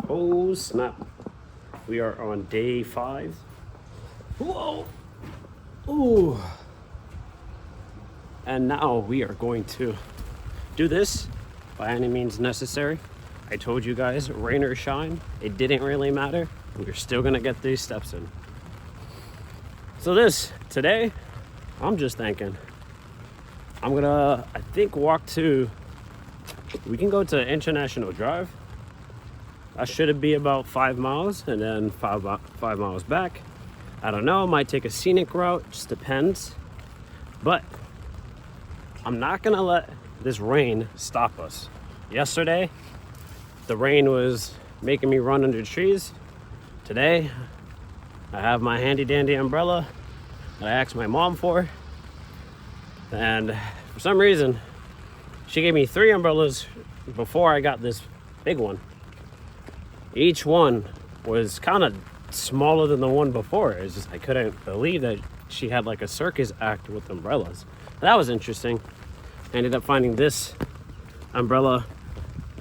Oh snap. We are on day 5. Whoa. Ooh. And now we are going to do this by any means necessary. I told you guys, rain or shine, it didn't really matter. We're still gonna get these steps in. So today, I'm just thinking, I'm gonna, I think, we can go to International Drive. That should be about 5 miles, and then five miles back. I don't know, might take a scenic route, just depends. But I'm not gonna let this rain stop us. Yesterday, the rain was making me run under trees. Today, I have my handy dandy umbrella that I asked my mom for. And for some reason, she gave me 3 umbrellas before I got this big one. Each one was kind of smaller than the one before. It's just, I couldn't believe that she had like a circus act with umbrellas. That was interesting. I ended up finding this umbrella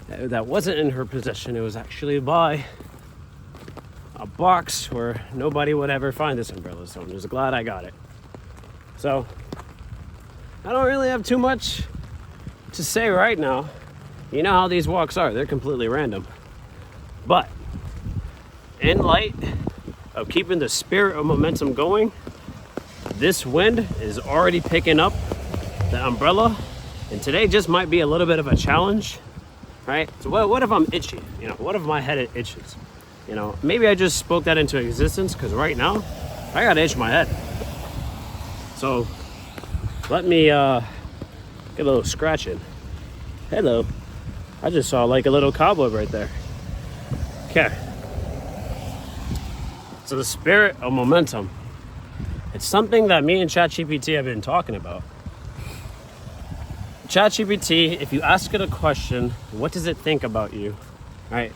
that wasn't in her possession. It was actually by a box where nobody would ever find this umbrella. So I'm just glad I got it. So I don't really have too much to say right now. You know how these walks are. They're completely random. But in light of keeping the spirit of momentum going, this wind is already picking up the umbrella, and today just might be a little bit of a challenge, right? So what if I'm itchy? You know, what if my head itches? You know, maybe I just spoke that into existence, because right now I gotta itch my head. So let me get a little scratching. Hello. I just saw like a little cobweb right there. Okay. So the spirit of momentum. It's something that me and ChatGPT have been talking about. ChatGPT, if you ask it a question, what does it think about you? Right?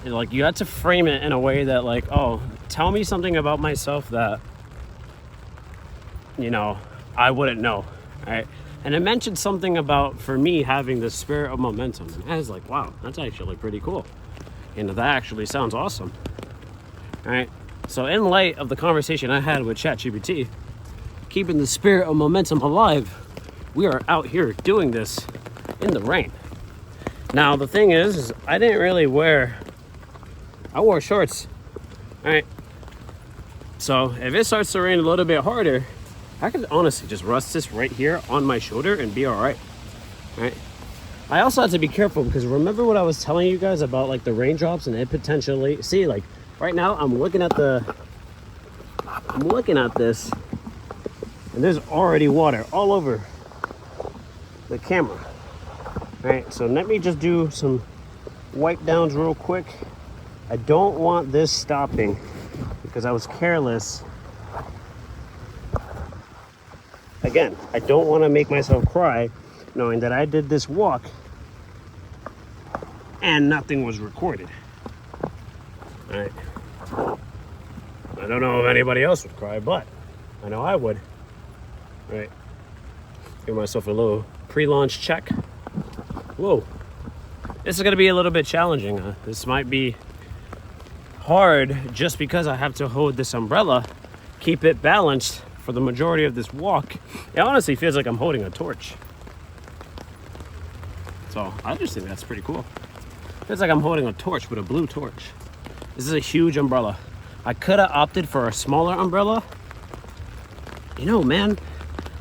And like, you have to frame it in a way that like, oh, tell me something about myself that, you know, I wouldn't know. Right? And it mentioned something about, for me, having the spirit of momentum. And I was like, wow, that's actually pretty cool. And that actually sounds awesome. All right. So in light of the conversation I had with ChatGPT, keeping the spirit of momentum alive, we are out here doing this in the rain. Now, the thing is I wore shorts. All right. So if it starts to rain a little bit harder, I could honestly just rest this right here on my shoulder and be all right. All right. I also have to be careful, because remember what I was telling you guys about like the raindrops and it potentially, see, like right now I'm looking at this and there's already water all over the camera. All right, so let me just do some wipe downs real quick. I don't want this stopping because I was careless. Again, I don't want to make myself cry knowing that I did this walk and nothing was recorded. All right. I don't know if anybody else would cry, but I know I would. All right. Give myself a little pre-launch check. Whoa. This is going to be a little bit challenging. This might be hard just because I have to hold this umbrella, keep it balanced for the majority of this walk. It honestly feels like I'm holding a torch. So I just think that's pretty cool. Feels like I'm holding a torch, but a blue torch. This is a huge umbrella. I could have opted for a smaller umbrella. You know, man,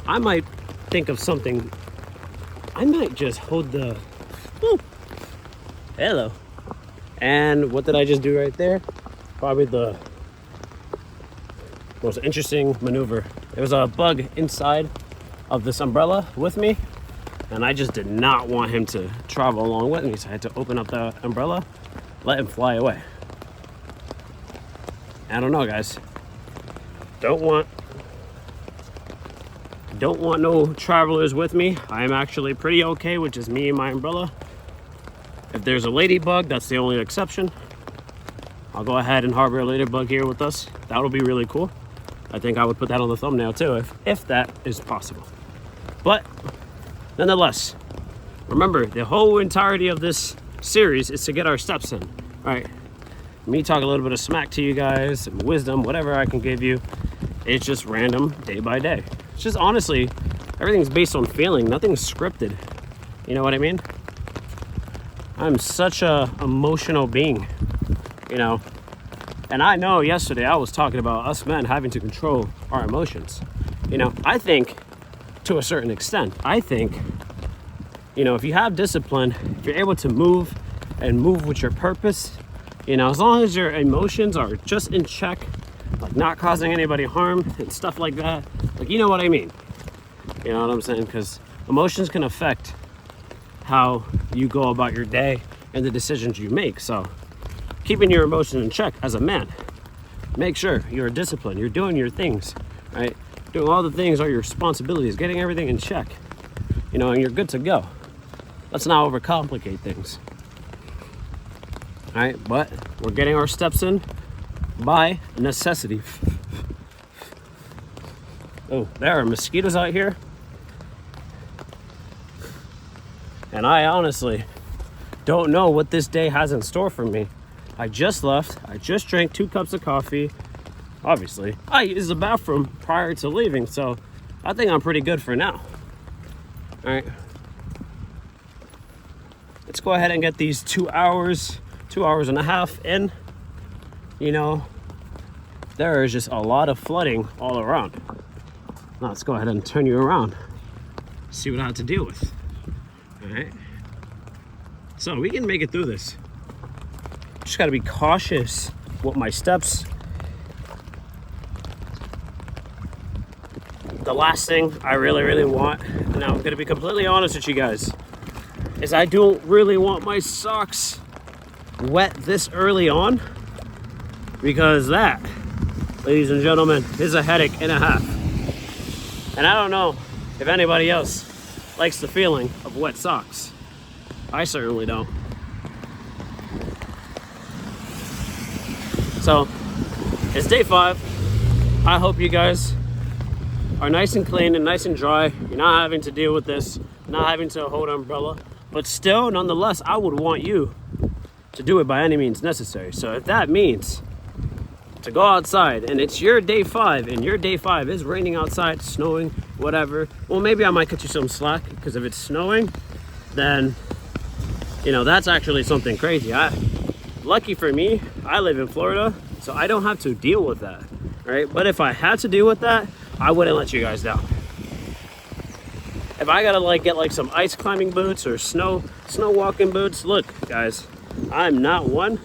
I might think of something. I might just hold the, woo, hello. And what did I just do right there? Probably the most interesting maneuver. There was a bug inside of this umbrella with me, and I just did not want him to travel along with me, so I had to open up the umbrella, let him fly away. I don't know, guys. Don't want no travelers with me. I am actually pretty okay with just me and my umbrella. If there's a ladybug, that's the only exception. I'll go ahead and harbor a ladybug here with us. That'll be really cool. I think I would put that on the thumbnail too, if that is possible. But nonetheless, remember, the whole entirety of this series is to get our steps in. All right, me talk a little bit of smack to you guys, some wisdom, whatever I can give you. It's just random, day by day. It's just honestly, everything's based on feeling. Nothing's scripted. You know what I mean? I'm such a emotional being, you know. And I know yesterday I was talking about us men having to control our emotions. You know, I think to a certain extent, I think, you know, if you have discipline, if you're able to move and move with your purpose, you know, as long as your emotions are just in check, like not causing anybody harm and stuff like that, like, you know what I mean? You know what I'm saying? Because emotions can affect how you go about your day and the decisions you make. So keeping your emotions in check as a man, make sure you're disciplined, you're doing your things, right? Doing all the things are your responsibilities, getting everything in check, you know, and you're good to go. Let's not overcomplicate things. All right, but we're getting our steps in by necessity. Oh, there are mosquitoes out here. And I honestly don't know what this day has in store for me. I just left. I just drank 2 cups of coffee. Obviously, I used the bathroom prior to leaving, so I think I'm pretty good for now. All right. Let's go ahead and get these 2 hours and a half in. You know, there is just a lot of flooding all around. Now let's go ahead and turn you around. See what I have to deal with. All right. So we can make it through this. Just got to be cautious with my steps. The last thing I really want, and I'm going to be completely honest with you guys, is I don't really want my socks wet this early on, because that, ladies and gentlemen, is a headache and a half. And I don't know if anybody else likes the feeling of wet socks. I certainly don't. So it's day 5. I hope you guys are nice and clean and nice and dry. You're not having to deal with this, not having to hold an umbrella, but still, nonetheless, I would want you to do it by any means necessary. So if that means to go outside and it's your day 5 and your day 5 is raining outside, snowing, whatever, well, maybe I might cut you some slack, because if it's snowing, then, you know, that's actually something crazy. Lucky for me, I live in Florida, so I don't have to deal with that, right? But if I had to deal with that, I wouldn't let you guys down. If I gotta get some ice climbing boots or snow walking boots, look, guys, I'm not one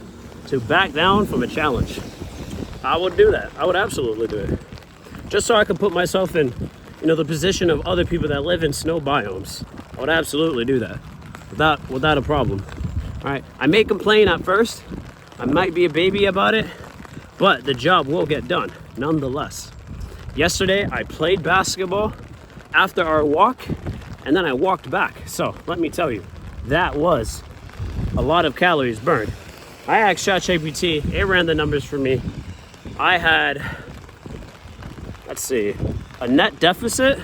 to back down from a challenge. I would do that. I would absolutely do it. Just so I could put myself in, you know, the position of other people that live in snow biomes. I would absolutely do that without a problem. All right, I may complain at first. I might be a baby about it, but the job will get done nonetheless. Yesterday, I played basketball after our walk, and then I walked back. So let me tell you, that was a lot of calories burned. I asked ChatGPT, it ran the numbers for me. I had, let's see, a net deficit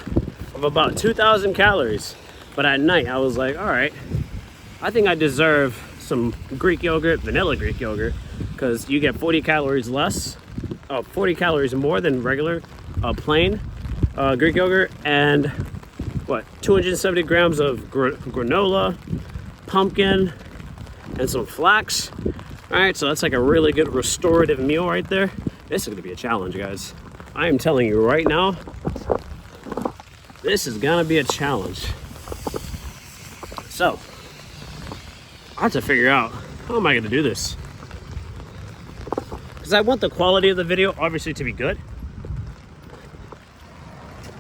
of about 2,000 calories. But at night, I was like, all right, I think I deserve some Greek yogurt, vanilla Greek yogurt, because you get 40 calories more than regular plain Greek yogurt, and 270 grams of granola, pumpkin, and some flax. All right, so that's like a really good restorative meal right there. This is gonna be a challenge, guys. I am telling you right now, this is gonna be a challenge. So I have to figure out, how am I gonna do this? Because I want the quality of the video obviously to be good.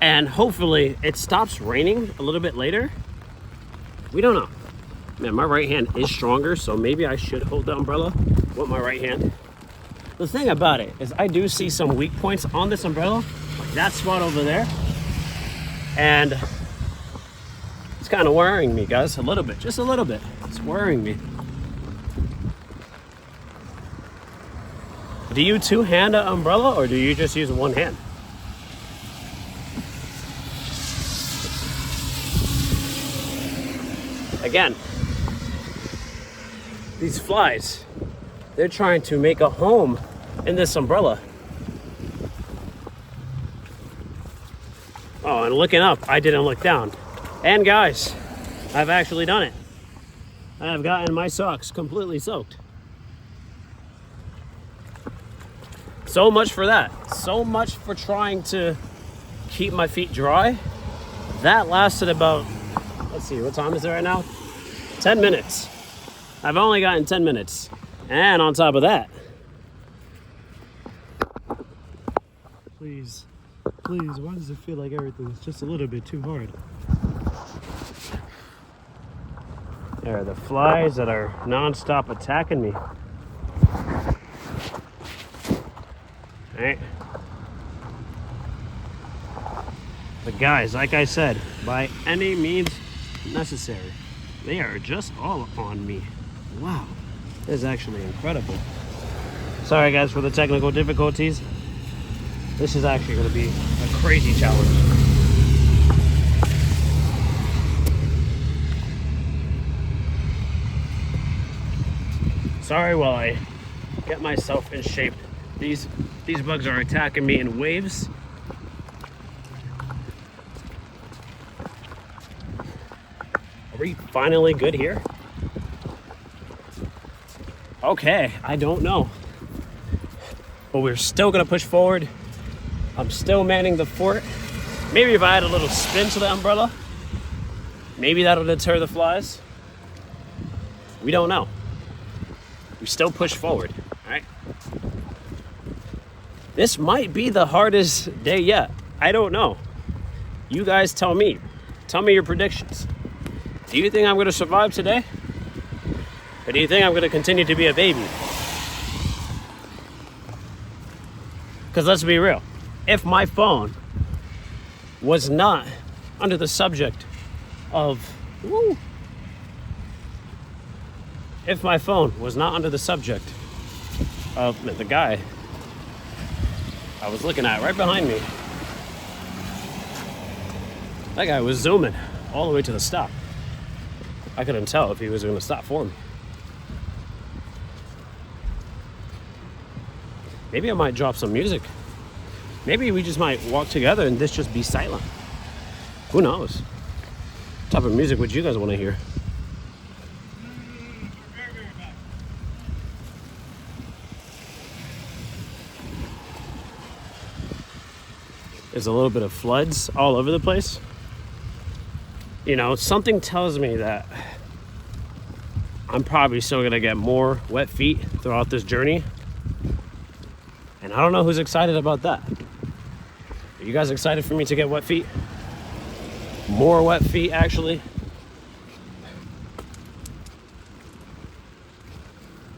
And hopefully it stops raining a little bit later. We don't know. Man, my right hand is stronger, so maybe I should hold the umbrella with my right hand. The thing about it is I do see some weak points on this umbrella, like that spot over there. And it's kind of worrying me, guys, a little bit, just a little bit. It's worrying me. Do you two-hand an umbrella, or do you just use one hand? Again, these flies, They're trying to make a home in this umbrella. Oh, and looking up, I didn't look down. And guys, I've actually done it. I have gotten my socks completely soaked. So much for that. So much for trying to keep my feet dry. That lasted about, let's see, what time is it right now? 10 minutes. I've only gotten 10 minutes. And on top of that, please, why does it feel like everything's just a little bit too hard? There are the flies that are non-stop attacking me. Right? But guys, like I said, by any means necessary, they are just all on me. Wow, this is actually incredible. Sorry guys for the technical difficulties. This is actually going to be a crazy challenge. Sorry while I get myself in shape. These bugs are attacking me in waves. Are we finally good here? Okay, I don't know. But we're still gonna push forward. I'm still manning the fort. Maybe if I add a little spin to the umbrella, maybe that'll deter the flies. We don't know. We still push forward, all right? This might be the hardest day yet. I don't know. You guys tell me. Tell me your predictions. Do you think I'm gonna survive today? Or do you think I'm gonna continue to be a baby? Because let's be real. If my phone was not under the subject of, if my phone was not under the subject of the guy I was looking at right behind me, that guy was zooming all the way to the stop. I couldn't tell if he was going to stop for me. Maybe I might drop some music. Maybe we just might walk together and this just be silent. Who knows? What type of music would you guys want to hear? There's a little bit of floods all over the place. You know, something tells me that I'm probably still gonna get more wet feet throughout this journey. And I don't know who's excited about that. Are you guys excited for me to get wet feet? More wet feet, actually.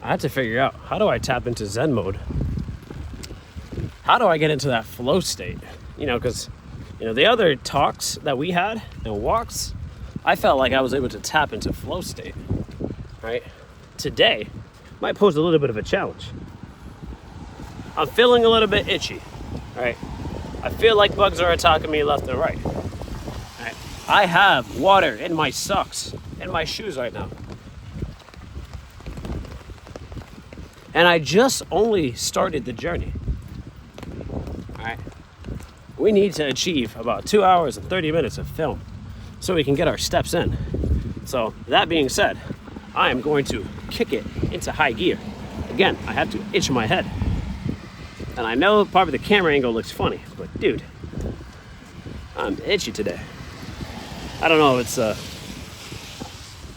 I had to figure out, how do I tap into Zen mode? How do I get into that flow state? You know, because, you know, the other talks that we had and walks, I felt like I was able to tap into flow state, right? Today might pose a little bit of a challenge. I'm feeling a little bit itchy, right? I feel like bugs are attacking me left and right. Right? I have water in my socks, in my shoes right now. And I just only started the journey. All right. We need to achieve about 2 hours and 30 minutes of film so we can get our steps in. So that being said, I am going to kick it into high gear. Again, I have to itch my head. And I know probably the camera angle looks funny, but dude, I'm itchy today. I don't know if it's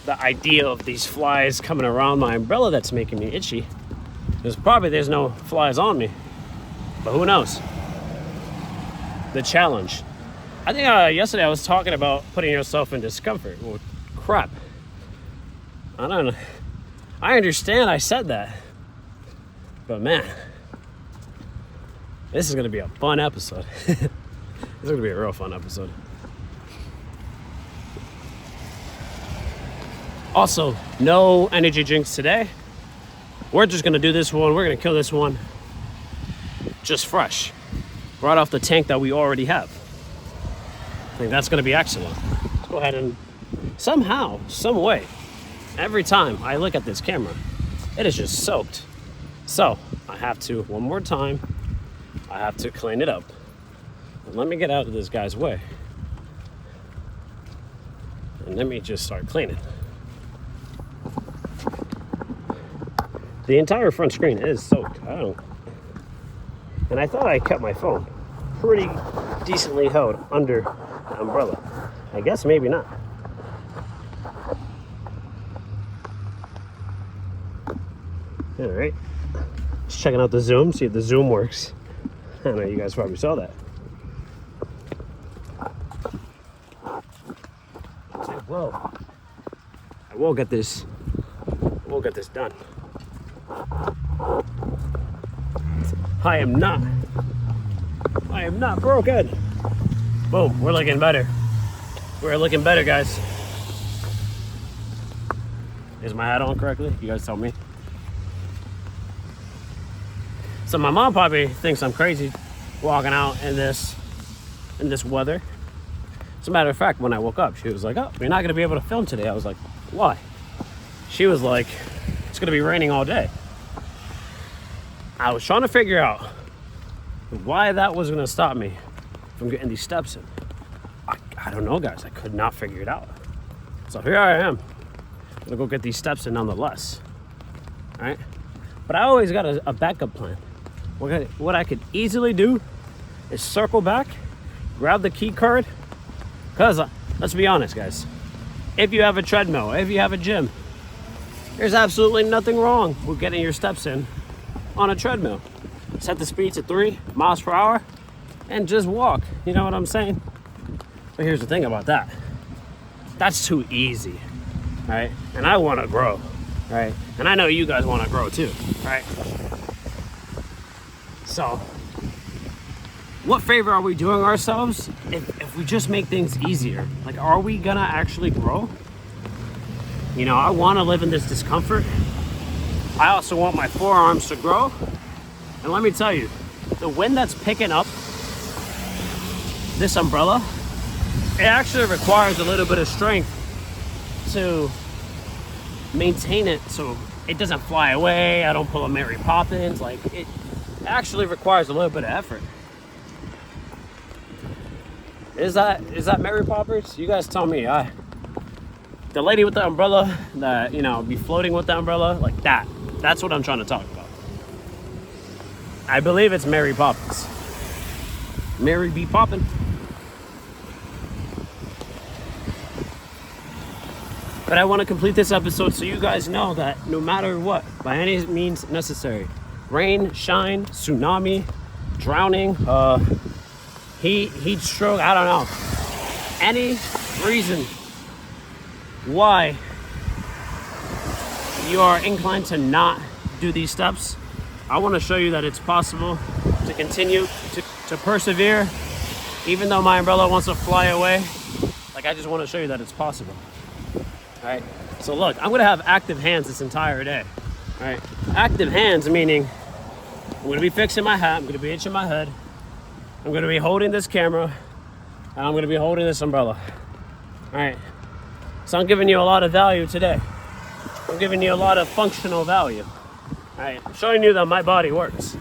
the idea of these flies coming around my umbrella that's making me itchy. There's no flies on me, but who knows? The challenge. I think yesterday I was talking about putting yourself in discomfort. Well, crap. I don't know. I understand I said that, but man, this is gonna be a fun episode. This is gonna be a real fun episode. Also, no energy drinks today. We're just gonna do this one. We're gonna kill this one just fresh, right off the tank that we already have. I think that's gonna be excellent. Let's go ahead and somehow, some way, every time I look at this camera, it is just soaked. So I have to, one more time, I have to clean it up. And let me get out of this guy's way. And let me just start cleaning. The entire front screen is soaked. And I thought I kept my phone pretty decently held under the umbrella. I guess maybe not. All right, just checking out the zoom, see if the zoom works. I know you guys probably saw that. Whoa! I will get this. We'll get this done. I am not broken. Boom! We're looking better. We're looking better, guys. Is my hat on correctly? You guys tell me. So my mom probably thinks I'm crazy walking out in this weather. As a matter of fact, when I woke up, she was like, "Oh, you're not gonna be able to film today." I was like, "Why?" She was like, "It's gonna be raining all day." I was trying to figure out why that was gonna stop me from getting these steps in. I don't know, guys. I could not figure it out. So here I am. I'm gonna go get these steps in nonetheless. All right? But I always got a backup plan. What I could easily do is circle back, grab the key card, because let's be honest, guys, if you have a treadmill, if you have a gym, there's absolutely nothing wrong with getting your steps in on a treadmill. Set the speed to 3 miles per hour and just walk. You know what I'm saying? But here's the thing about that. That's too easy, right? And I want to grow, right? And I know you guys want to grow too, right? So, what favor are we doing ourselves if we just make things easier? Like, are we gonna actually grow? You know, I want to live in this discomfort. I also want my forearms to grow. And let me tell you, the wind that's picking up this umbrella, it actually requires a little bit of strength to maintain it so it doesn't fly away. I don't pull a Mary Poppins. Like, it actually requires a little bit of effort. Is that Mary Poppins? You guys tell me. The lady with the umbrella that, you know, be floating with the umbrella, like that. That's what I'm trying to talk about. I believe it's Mary Poppins. Mary be poppin'. But I want to complete this episode so you guys know that no matter what, by any means necessary, rain, shine, tsunami, drowning, heat stroke, I don't know, any reason why you are inclined to not do these steps, I want to show you that it's possible to continue to persevere, even though my umbrella wants to fly away. Like, I just want to show you that it's possible. All right. So look, I'm gonna have active hands this entire day. All right. Active hands meaning I'm gonna be fixing my hat. I'm gonna be itching my head. I'm gonna be holding this camera, and I'm gonna be holding this umbrella. All right. So I'm giving you a lot of value today. I'm giving you a lot of functional value. All right, I'm showing you that my body works.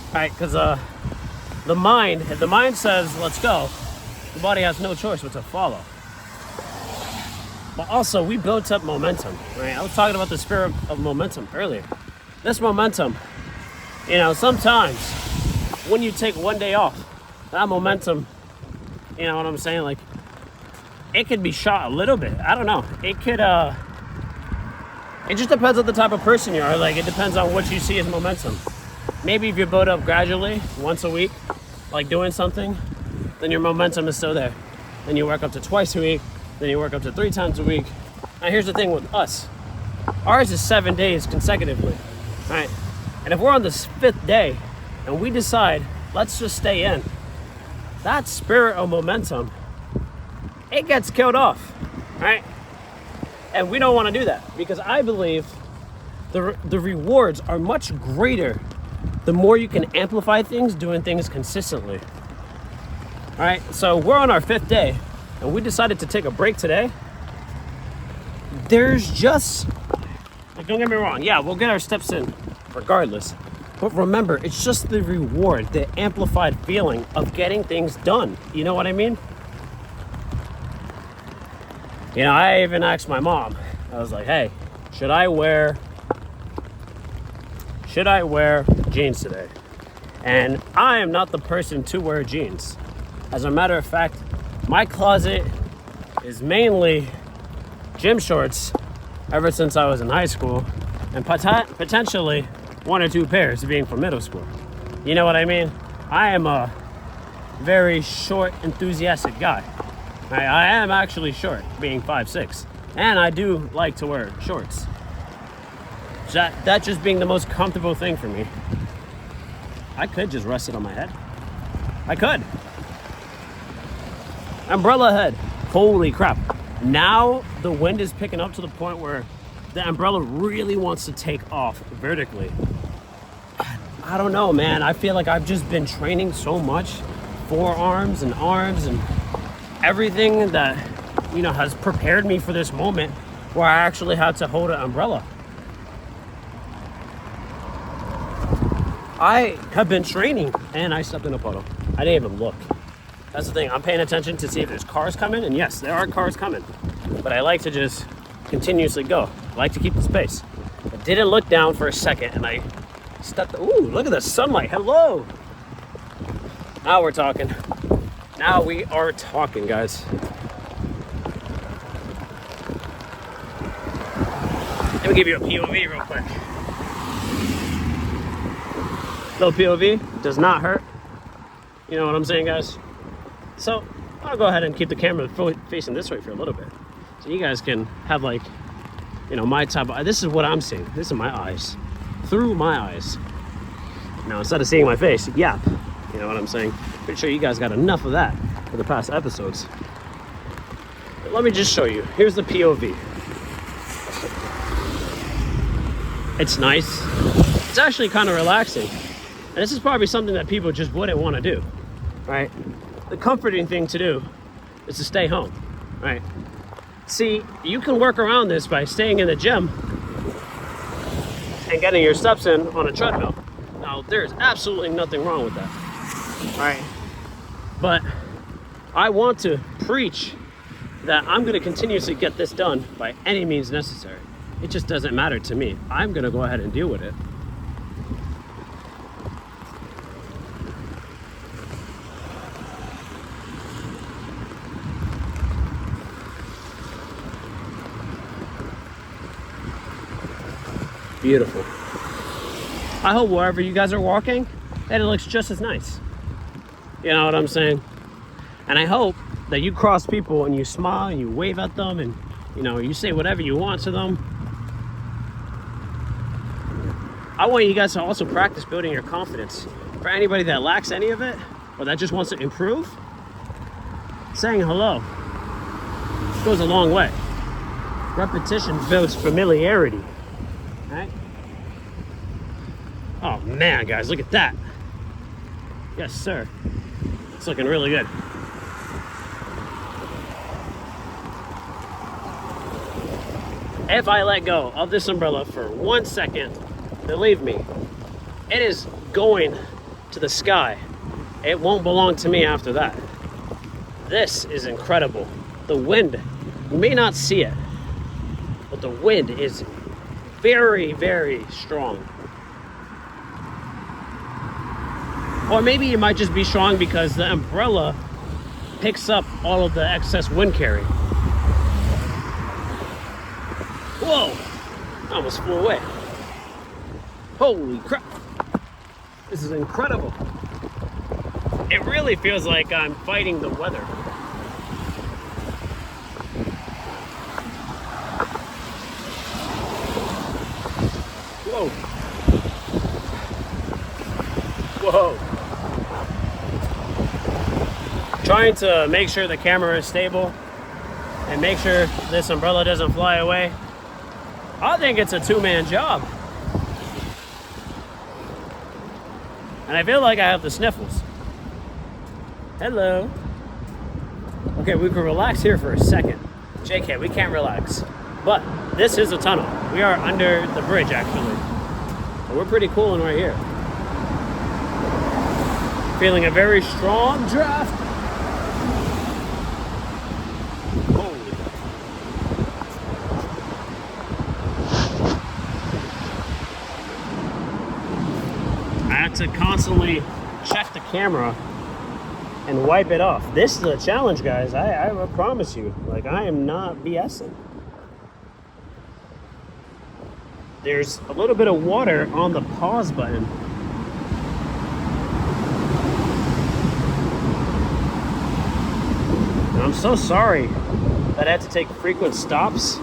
All right, because if the mind says, let's go, the body has no choice but to follow. But also, we built up momentum, right? I was talking about the spirit of momentum earlier. This momentum, you know, sometimes when you take one day off, that momentum, you know what I'm saying? Like, it could be shot a little bit. I don't know. It could, it just depends on the type of person you are. Like, it depends on what you see as momentum. Maybe if you build up gradually, once a week, like doing something, then your momentum is still there. Then you work up to twice a week, then you work up to 3 times a week. Now here's the thing with us. Ours is 7 days consecutively, right? And if we're on this 5th day and we decide, let's just stay in, that spirit of momentum, it gets killed off, right? And we don't want to do that because I believe the rewards are much greater the more you can amplify things doing things consistently. All right, so we're on our 5th day and we decided to take a break today. There's just Like, don't get me wrong, yeah, we'll get our steps in regardless. But remember, it's just the reward, the amplified feeling of getting things done. You know what I mean? You know, I even asked my mom, I was like, hey, should I wear jeans today? And I am not the person to wear jeans. As a matter of fact, my closet is mainly gym shorts ever since I was in high school, and potentially 1 or 2 pairs being from middle school. You know what I mean? I am a very short, enthusiastic guy. I am actually short, being 5'6", and I do like to wear shorts. That just being the most comfortable thing for me. I could just rest it on my head. I could. Umbrella head. Holy crap. Now the wind is picking up to the point where the umbrella really wants to take off vertically. I don't know, man. I feel like I've just been training so much, forearms and arms and everything that, you know, has prepared me for this moment where I actually had to hold an umbrella. I have been training and I stepped in a puddle. I didn't even look. That's the thing. I'm paying attention to see if there's cars coming, and yes, there are cars coming. But I like to just continuously go. I like to keep the space. I didn't look down for a second and I stepped. Ooh, look at the sunlight. Hello. Now we're talking. Now we are talking, guys. Let me give you a POV real quick. Little POV does not hurt. You know what I'm saying, guys? So I'll go ahead and keep the camera facing this way for a little bit, so you guys can have, like, you know, my type of. This is what I'm seeing. This is my eyes, through my eyes. Now instead of seeing my face, yap. You know what I'm saying? Pretty sure you guys got enough of that for the past episodes. But let me just show you. Here's the POV. It's nice. It's actually kind of relaxing. And this is probably something that people just wouldn't want to do, right? The comforting thing to do is to stay home, right? See, you can work around this by staying in the gym and getting your steps in on a treadmill. Now, there's absolutely nothing wrong with that, right? But I want to preach that I'm going to continuously get this done by any means necessary. It just doesn't matter to me. I'm going to go ahead and deal with it. Beautiful. I hope wherever you guys are walking, that it looks just as nice. You know what I'm saying? And I hope that you cross people and you smile and you wave at them and, you know, you say whatever you want to them. I want you guys to also practice building your confidence. For anybody that lacks any of it, or that just wants to improve, saying hello goes a long way. Repetition builds familiarity. Right? Oh man, guys, look at that. Yes, sir. It's looking really good. If I let go of this umbrella for 1 second, believe me, it is going to the sky. It won't belong to me after that. This is incredible. The wind, you may not see it, but the wind is very, very strong. Or maybe it might just be strong because the umbrella picks up all of the excess wind carry. Whoa! I almost flew away. Holy crap! This is incredible. It really feels like I'm fighting the weather. Whoa. Whoa. Trying to make sure the camera is stable and make sure this umbrella doesn't fly away. I think it's a two-man job. And I feel like I have the sniffles. Hello. Okay, we can relax here for a second. JK, we can't relax. But this is a tunnel. We are under the bridge, actually. So we're pretty cooling right here. Feeling a very strong draft. Holy. I had to constantly check the camera and wipe it off. This is a challenge, guys. I promise you. Like, I am not BSing. There's a little bit of water on the pause button. And I'm so sorry that I had to take frequent stops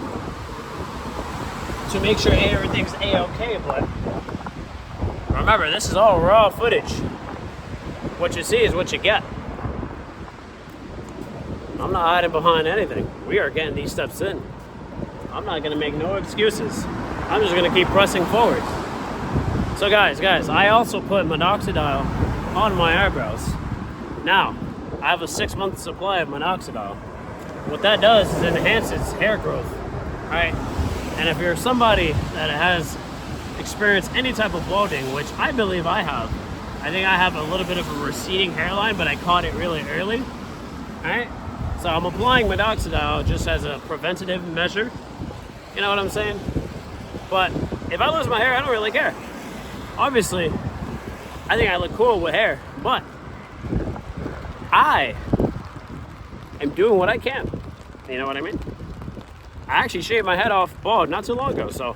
to make sure everything's A-okay, but remember, this is all raw footage. What you see is what you get. I'm not hiding behind anything. We are getting these steps in. I'm not gonna make no excuses. I'm just gonna keep pressing forward. So guys, I also put minoxidil on my eyebrows. Now, I have a 6-month supply of minoxidil. What that does is it enhances hair growth, right? And if you're somebody that has experienced any type of balding, which I believe I have, I think I have a little bit of a receding hairline, but I caught it really early, right? So I'm applying minoxidil just as a preventative measure. You know what I'm saying? But if I lose my hair, I don't really care. Obviously, I think I look cool with hair, but I am doing what I can. You know what I mean? I actually shaved my head off bald not too long ago, so.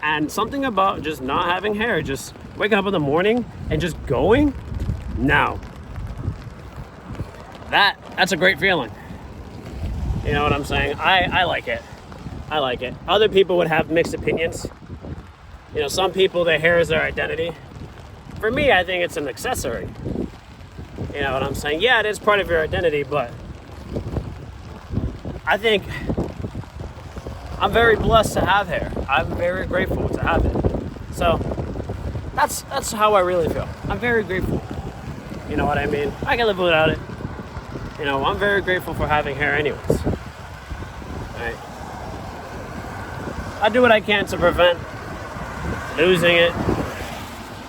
And something about just not having hair, just waking up in the morning and just going, now. That's a great feeling. You know what I'm saying? I like it. I like it. Other people would have mixed opinions. You know, some people, their hair is their identity. For me, I think it's an accessory. You know what I'm saying? Yeah, it is part of your identity, but I think I'm very blessed to have hair. I'm very grateful to have it. So that's how I really feel. I'm very grateful. You know what I mean? I can live without it. You know, I'm very grateful for having hair anyways. Right? I do what I can to prevent losing it.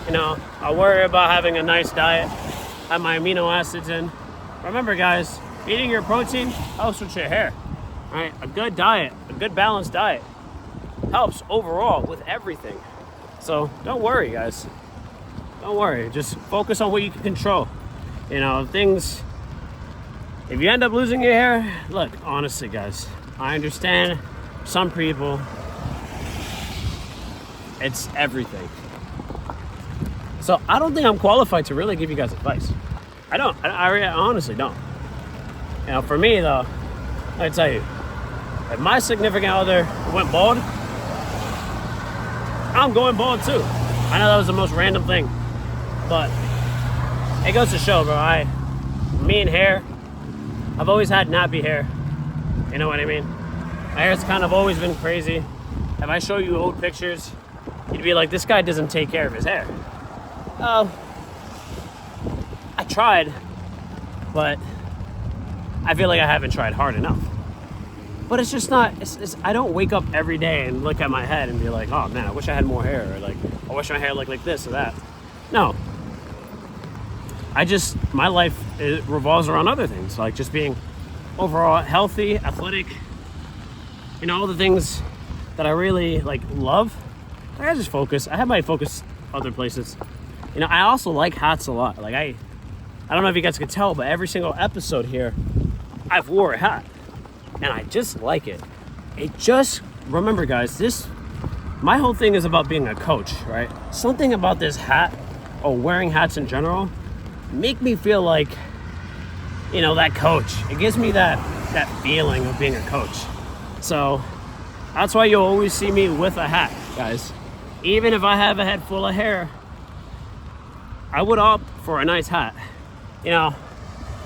You know, I worry about having a nice diet, have my amino acids in. Remember guys, eating your protein helps with your hair. Right? A good diet, a good balanced diet helps overall with everything. So don't worry guys. Don't worry, just focus on what you can control. You know, things, if you end up losing your hair, look, honestly guys, I understand some people, it's everything. So I don't think I'm qualified to really give you guys advice. I honestly don't. You know, for me though, I tell you, if my significant other went bald, I'm going bald too. I know that was the most random thing, but it goes to show, bro, me and hair, I've always had nappy hair. You know what I mean? My hair's kind of always been crazy. If I show you old pictures, you'd be like, this guy doesn't take care of his hair. I tried, but I feel like I haven't tried hard enough. But it's just not, I don't wake up every day and look at my head and be like, oh man, I wish I had more hair, or like, I wish my hair looked like this or that. No. My life, it revolves around other things, like just being overall healthy, athletic, you know, all the things that I really like love. I just focus. I have my focus other places. You know, I also like hats a lot. Like I don't know if you guys can tell, but every single episode here, I've wore a hat. And I just like it. Remember guys, my whole thing is about being a coach, right? Something about this hat, or wearing hats in general, make me feel like, you know, that coach. It gives me that feeling of being a coach. So that's why you'll always see me with a hat, guys. Even if I have a head full of hair, I would opt for a nice hat. You know,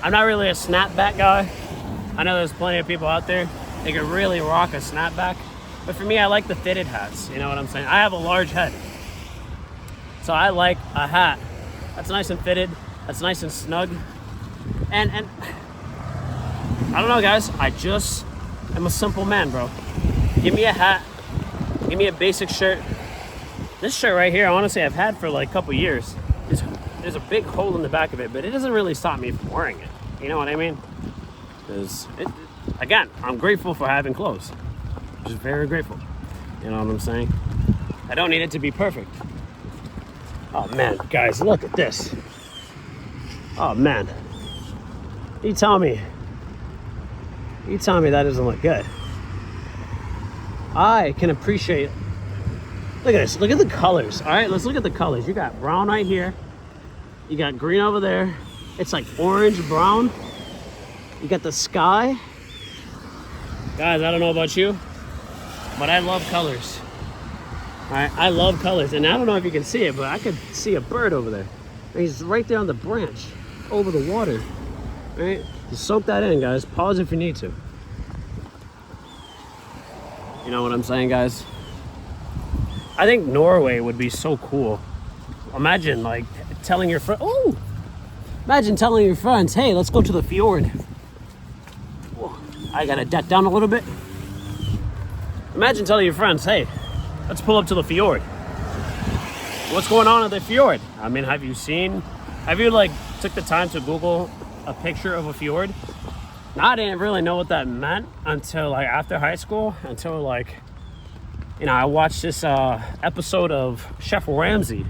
I'm not really a snapback guy. I know there's plenty of people out there that can really rock a snapback. But for me, I like the fitted hats. You know what I'm saying? I have a large head. So I like a hat that's nice and fitted, that's nice and snug. And I don't know guys, I just am a simple man, bro. give me a hat, give me a basic shirt. This shirt right here, honestly, I've had for like a couple years. There's a big hole in the back of it, but it doesn't really stop me from wearing it. You know what I mean? Because, again, I'm grateful for having clothes. Just very grateful. You know what I'm saying? I don't need it to be perfect. Oh man, guys, look at this. Oh man. You tell me that doesn't look good. I can appreciate, look at this, look at the colors. All right, let's look at the colors. You got brown right here. You got green over there. It's like orange, brown. You got the sky. Guys, I don't know about you, but I love colors. All right, I love colors. And I don't know if you can see it, but I could see a bird over there. And he's right there on the branch over the water. All right, just soak that in, guys. Pause if you need to. You know what I'm saying, guys? I think Norway would be so cool. Imagine like telling your friend, imagine telling your friends, hey, let's go to the fjord. Whoa, I gotta duck down a little bit. Imagine telling your friends, hey, let's pull up to the fjord. What's going on at the fjord? I mean, have you like took the time to Google a picture of a fjord? I didn't really know what that meant until like after high school, until like, you know, I watched this episode of Chef Ramsay.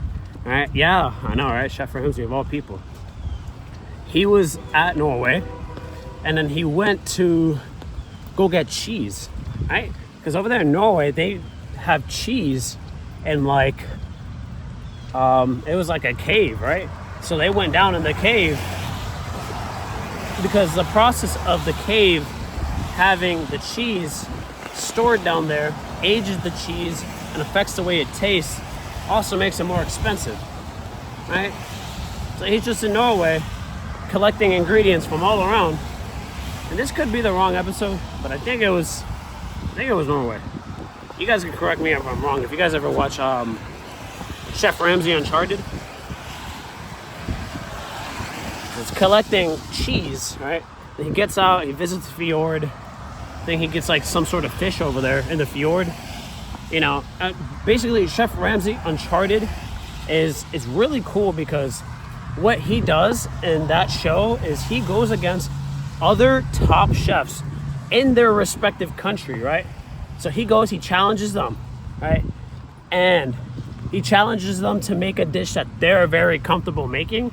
All right, yeah, I know, right? Chef Ramsay of all people. He was at Norway, and then he went to go get cheese, right? Because over there in Norway, they have cheese in like, it was like a cave, right? So they went down in the cave because the process of the cave having the cheese stored down there ages the cheese and affects the way it tastes, also makes it more expensive, right? So he's just in Norway collecting ingredients from all around. And this could be the wrong episode, but I think it was Norway. You guys can correct me if I'm wrong. If you guys ever watch Chef Ramsay Uncharted, it's collecting cheese, right? Then he gets out, he visits the fjord. Then he gets like some sort of fish over there in the fjord. You know, basically Chef Ramsay Uncharted is really cool because what he does in that show is he goes against other top chefs in their respective country, right? So he challenges them, right? And he challenges them to make a dish that they're very comfortable making,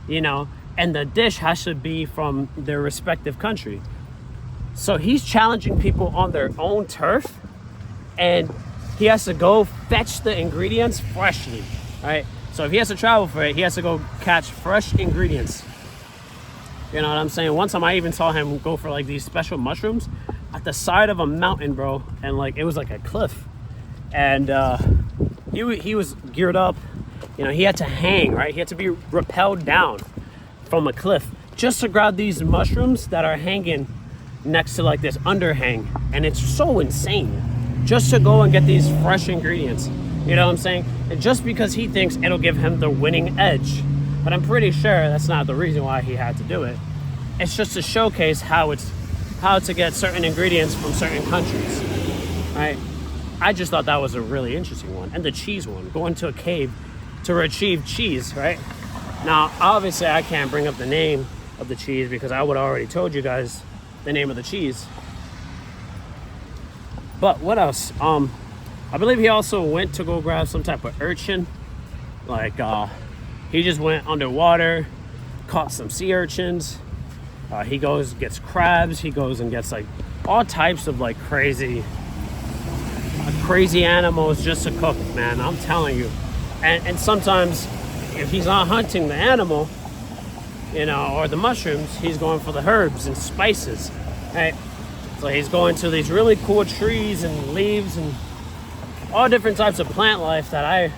you know, and the dish has to be from their respective country. So he's challenging people on their own turf, and he has to go fetch the ingredients freshly, right? So if he has to travel for it, he has to go catch fresh ingredients. You know what I'm saying? One time I even saw him go for like these special mushrooms at the side of a mountain, bro. And like, it was like a cliff. And he was geared up. You know, he had to hang, right? He had to be rappelled down from a cliff just to grab these mushrooms that are hanging next to like this underhang. And it's so insane just to go and get these fresh ingredients. You know what I'm saying? And just because he thinks it'll give him the winning edge. But I'm pretty sure that's not the reason why he had to do it. It's just to showcase how to get certain ingredients from certain countries, right? I just thought that was a really interesting one. And the cheese one, going to a cave to retrieve cheese, right? Now, obviously I can't bring up the name of the cheese because I would have already told you guys the name of the cheese. But what else? I believe he also went to go grab some type of urchin. Like, he just went underwater, caught some sea urchins. He goes, gets crabs. He goes and gets like all types of like crazy animals just to cook, man. I'm telling you. And sometimes if he's not hunting the animal, you know, or the mushrooms, he's going for the herbs and spices, right? So he's going to these really cool trees and leaves and all different types of plant life that I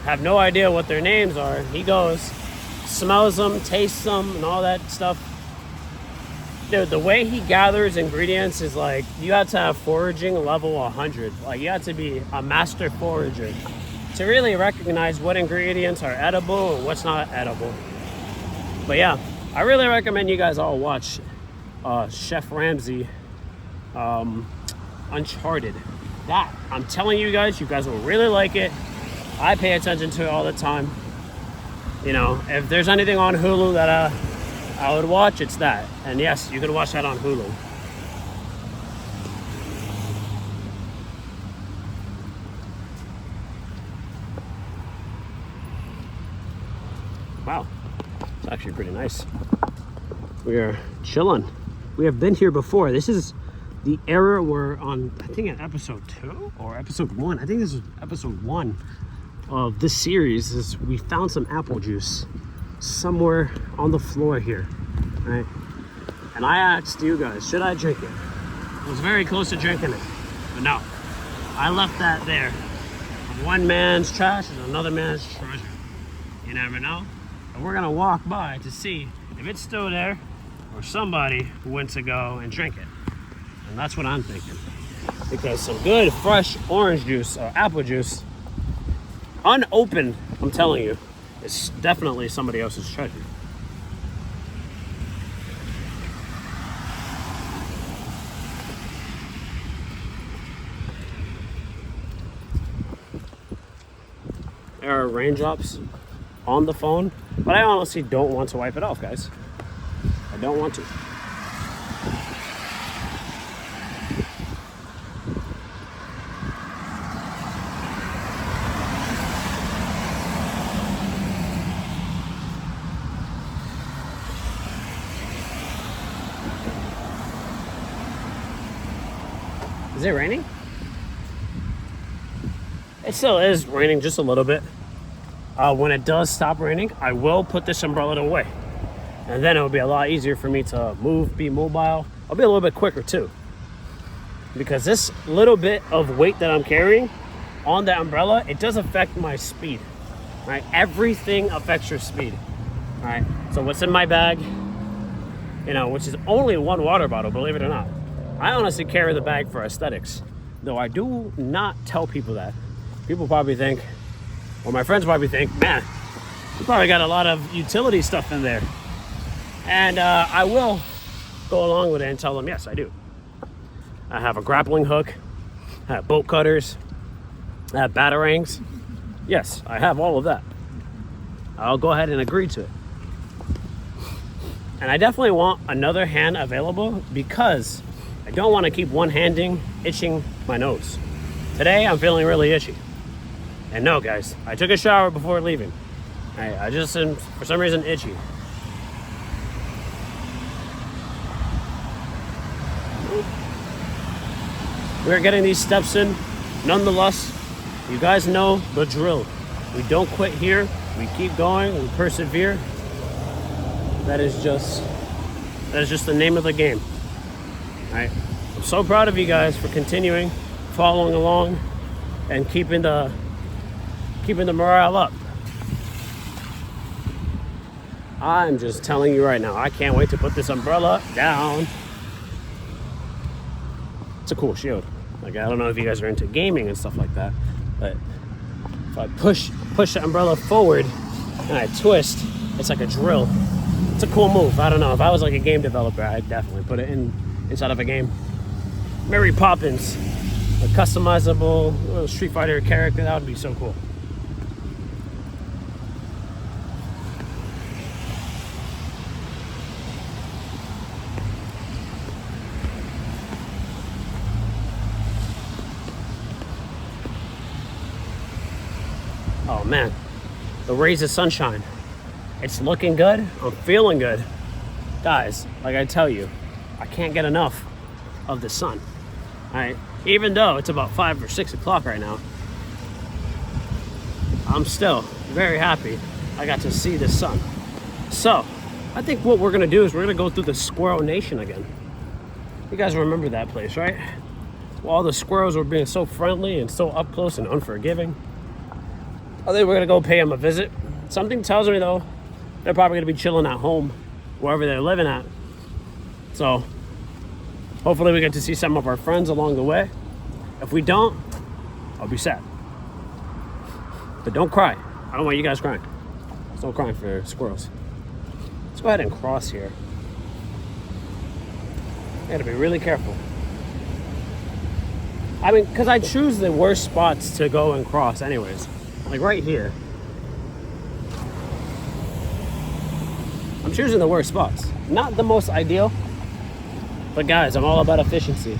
have no idea what their names are. He goes, smells them, tastes them, and all that stuff. Dude, the way he gathers ingredients is like, you have to have foraging level 100. Like, you have to be a master forager to really recognize what ingredients are edible and what's not edible. But yeah, I really recommend you guys all watch Chef Ramsay Uncharted. That, I'm telling you guys will really like it. I pay attention to it all the time. You know, if there's anything on Hulu that I would watch, it's that. And yes, you can watch that on Hulu. Wow, it's actually pretty nice. We are chilling. We have been here before. This is the era we're on, I think, in episode 2 or episode 1. I think this is episode 1 of this series. Is we found some apple juice somewhere on the floor here, right? And I asked you guys, should I drink it? I was very close to drinking it, but no. I left that there. One man's trash is another man's treasure. You never know. And we're gonna walk by to see if it's still there or somebody went to go and drink it. And that's what I'm thinking. Because some good fresh orange juice or apple juice, unopened, I'm telling you, is definitely somebody else's treasure. There are raindrops on the phone, but I honestly don't want to wipe it off, guys. I don't want to. Is it raining? It still is raining just a little bit. When it does stop raining, I will put this umbrella away. And then it will be a lot easier for me to move, be mobile. I'll be a little bit quicker too. Because this little bit of weight that I'm carrying on the umbrella, it does affect my speed. Right? Everything affects your speed. Right? So what's in my bag, you know, which is only one water bottle, believe it or not. I honestly carry the bag for aesthetics. Though I do not tell people that. People probably think, or my friends probably think, man, you probably got a lot of utility stuff in there. And I will go along with it and tell them, yes, I do. I have a grappling hook, I have bolt cutters, I have batarangs. Yes, I have all of that. I'll go ahead and agree to it. And I definitely want another hand available because I don't want to keep one-handing itching my nose. Today, I'm feeling really itchy. And no, guys, I took a shower before leaving. I just am, for some reason, itchy. We're getting these steps in. Nonetheless, you guys know the drill. We don't quit here. We keep going. We persevere. That is just the name of the game. All right. I'm so proud of you guys for continuing, following along, and keeping the morale up. I'm just telling you right now, I can't wait to put this umbrella down. It's a cool shield. Like, I don't know if you guys are into gaming and stuff like that, but if I push the umbrella forward and I twist, it's like a drill. It's a cool move. I don't know. If I was like a game developer, I'd definitely put it inside of a game. Mary Poppins, a customizable little Street Fighter character, that would be so cool. Oh man, the rays of sunshine. It's looking good. I'm feeling good. Guys, like I tell you, I can't get enough of the sun. All right, even though it's about 5 or 6 o'clock right now, I'm still very happy I got to see the sun. So, I think what we're gonna do is we're gonna go through the Squirrel Nation again. You guys remember that place, right? Well, all the squirrels were being so friendly and so up close and unforgiving. I think we're gonna go pay them a visit. Something tells me though, they're probably gonna be chilling at home, wherever they're living at. So, hopefully we get to see some of our friends along the way. If we don't, I'll be sad. But don't cry. I don't want you guys crying. There's no crying for squirrels. Let's go ahead and cross here. You gotta be really careful. I mean, because I choose the worst spots to go and cross anyways. Like right here. I'm choosing the worst spots. Not the most ideal. But guys, I'm all about efficiency.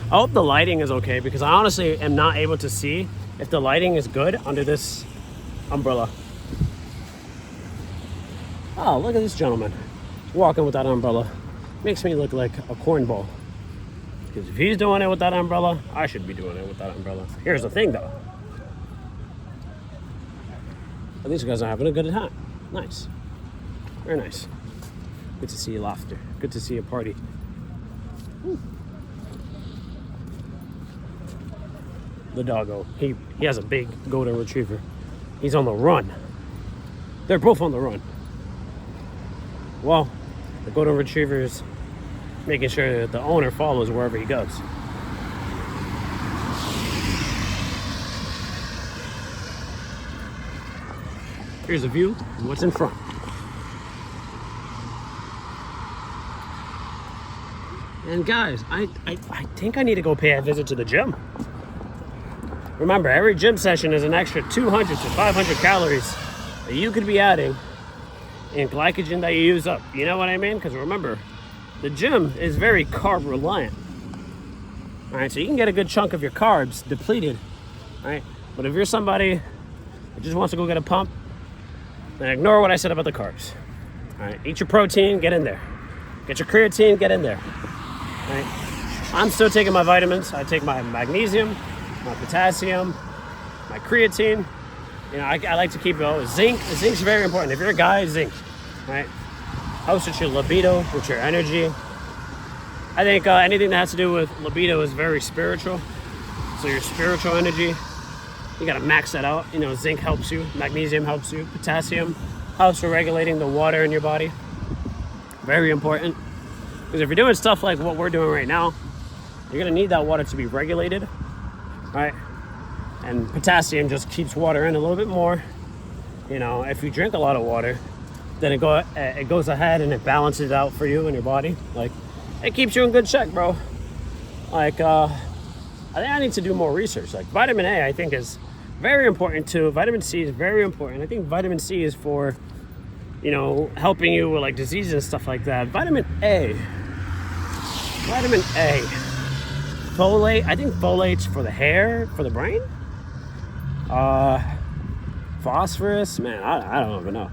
I hope the lighting is okay because I honestly am not able to see if the lighting is good under this umbrella. Oh, look at this gentleman walking with that umbrella. Makes me look like a cornball. Because if he's doing it with that umbrella, I should be doing it with that umbrella. Here's the thing though. These guys are having a good time. Nice. Very nice. Good to see you laughter. Good to see you party. Woo. The doggo. He has a big golden retriever. He's on the run. They're both on the run. Well, the golden retriever is making sure that the owner follows wherever he goes. Here's a view of what's in front. And guys, I think I need to go pay a visit to the gym. Remember, every gym session is an extra 200 to 500 calories that you could be adding in glycogen that you use up. You know what I mean? Because remember, the gym is very carb reliant. All right, so you can get a good chunk of your carbs depleted. All right, but if you're somebody that just wants to go get a pump, then ignore what I said about the carbs. All right, eat your protein, get in there. Get your creatine, get in there. All right, I'm still taking my vitamins. I take my magnesium, my potassium, my creatine. You know, I like to keep it all. Zinc. Zinc's very important. If you're a guy, zinc, right? Helps with your libido, with your energy. I think anything that has to do with libido is very spiritual. So your spiritual energy, you gotta max that out. You know, zinc helps you, magnesium helps you, potassium helps with regulating the water in your body. Very important. Because if you're doing stuff like what we're doing right now, you're gonna need that water to be regulated, right? And potassium just keeps water in a little bit more. You know, if you drink a lot of water, then it goes ahead and it balances it out for you in your body. Like, it keeps you in good check, bro. Like, I think I need to do more research. Like, vitamin A, I think, is very important too. Vitamin C is very important. I think vitamin C is for, you know, helping you with like diseases and stuff like that. Vitamin A. Folate. I think folate's for the hair, for the brain. Phosphorus, man, I don't even know.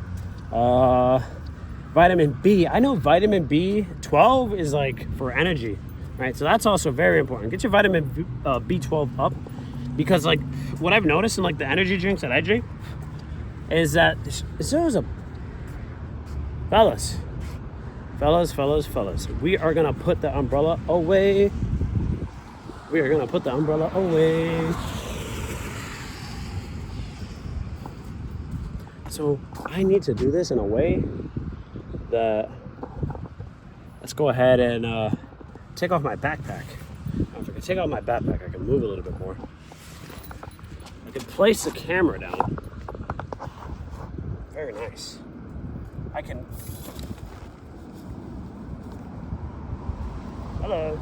Vitamin B. I know vitamin B12 is like for energy, right? So that's also very important. Get your vitamin B12 up, because like what I've noticed in like the energy drinks that I drink is that there's a fellas, we are gonna put the umbrella away. So I need to do this in a way that, let's go ahead and take off my backpack. If I can take off my backpack, I can move a little bit more. I can place the camera down. Very nice. I can. Hello.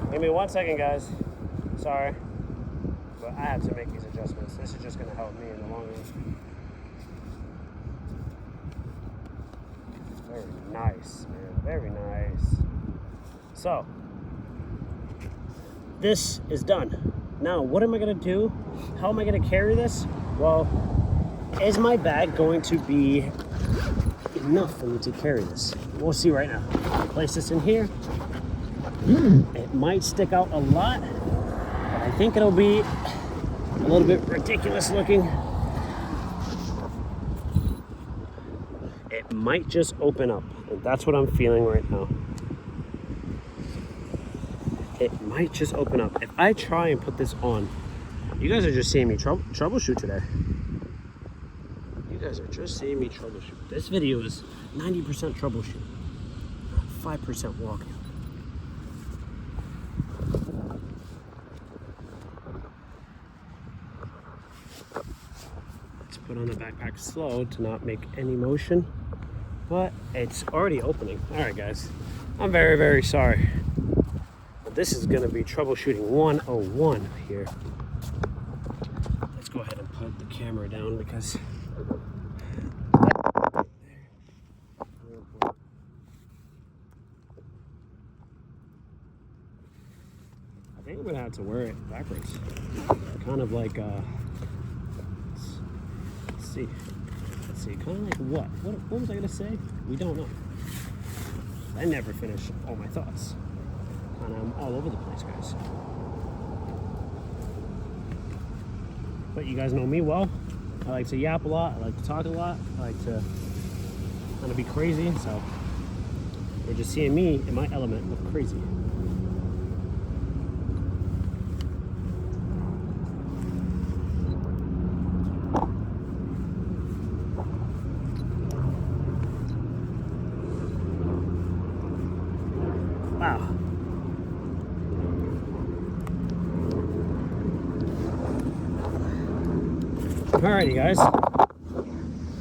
Give me 1 second, guys. Sorry. But I have to make these adjustments. This is just going to help me in the long run. Very nice, man. Very nice. So, this is done. Now, what am I going to do? How am I going to carry this? Well, is my bag going to be enough for me to carry this? We'll see right now. Place this in here. It might stick out a lot, but I think it'll be a little bit ridiculous looking. It might just open up, and that's what I'm feeling right now. It might just open up. If I try and put this on, you guys are just seeing me troubleshoot today. You guys are just seeing me troubleshoot. This video is 90% troubleshoot, 5% walking. put on the backpack slow to not make any motion, but it's already opening. All right, guys, I'm very, very sorry. But this is gonna be troubleshooting 101 here. Let's go ahead and put the camera down because I think I'm gonna have to wear it backwards. Kind of like let's see. Kind of like what? What was I gonna say? We don't know. I never finish all my thoughts. And I'm all over the place, guys. But you guys know me well. I like to yap a lot. I like to talk a lot. I like to kind of be crazy. So you're just seeing me in my element of crazy. Wow. Alrighty, guys.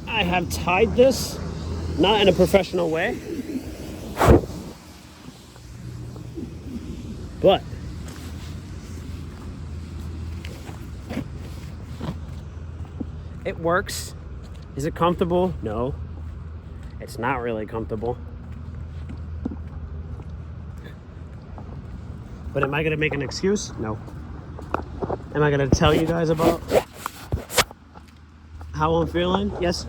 I have tied this, not in a professional way, but it works. Is it comfortable? No. It's not really comfortable. But am I gonna make an excuse? No. Am I gonna tell you guys about how I'm feeling? Yes.